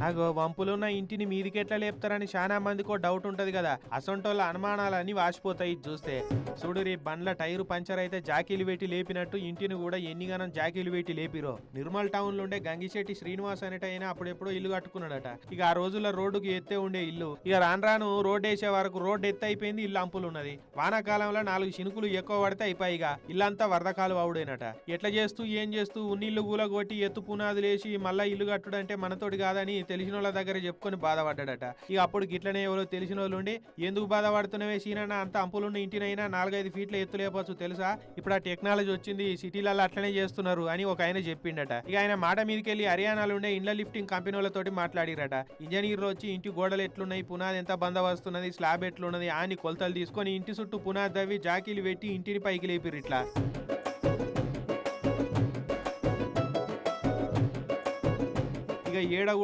అగో వంపులున్న ఇంటిని మీదికెట్లా లేపుతారని చాలా మందికో డౌట్ ఉంటది కదా. అసొంటోళ్ళ అనుమానాలన్నీ వాసిపోతాయి ఇది చూస్తే. చూడు రీ బండ్ల టైరు పంచర్ అయితే జాకీలు పెట్టి లేపినట్టు ఇంటిని కూడా ఎన్నిగానం జాకీలు పెట్టి లేపిరో. నిర్మల్ టౌన్ లో ఉండే గంగిశెట్టి శ్రీనివాస్ అనేటైనా అప్పుడెప్పుడో ఇల్లు కట్టుకున్నాడట. ఇక ఆ రోజుల్లో రోడ్డుకి ఎత్తే ఉండే ఇల్లు. ఇక రాను రాను రోడ్డు వేసే వరకు రోడ్డు ఎత్త అయిపోయింది, ఇల్లు అంపులున్నది. వానాకాలంలో 4 చినుకులు ఎక్కువ పడితే అయిపోయిగా ఇల్లంతా వరదకాలు అవుడేనట. ఎట్లా చేస్తూ ఏం చేస్తూ ఉన్నిల్లు కూలగొట్టి ఎత్తు పునాదులు వేసి మళ్ళా ఇల్లు కట్టుడంటే మనతోటి కాదని తెలిసిన వాళ్ళ దగ్గర చెప్పుకొని బాధపడ్డాడట. ఇక అప్పుడు గిట్లనే ఎవరో తెలిసిన వాళ్ళు ఉండి, ఎందుకు బాధపడుతున్నవే సీనన్న, అంత అంపులున్న ఇంటినైనా 4-5 ఫీట్ల ఎత్తు లేపచ్చు తెలుసా, ఇప్పుడు ఆ టెక్నాలజీ వచ్చింది, సిటీలలో అట్లనే చేస్తున్నారు అని ఒక ఆయన చెప్పిండట. ఇక ఆయన మాట మీదకెళ్లి హర్యానాలో ఉండే ఇండ్ల లిఫ్టింగ్ కంపెనీలతోటి మాట్లాడిరట. ఇంజనీర్లు వచ్చి ఇంటి గోడలు ఎట్లున్నాయి, పునాది ఎంత బందవస్తున్నది, స్లాబ్ ఎట్లున్నది అని కొలతలు తీసుకొని ఇంటి చుట్టూ పునాది దవ్వి జాకీలు పెట్టి ఇంటిని పైకి లేపిరు ఇట్లా. ఇక ఏడ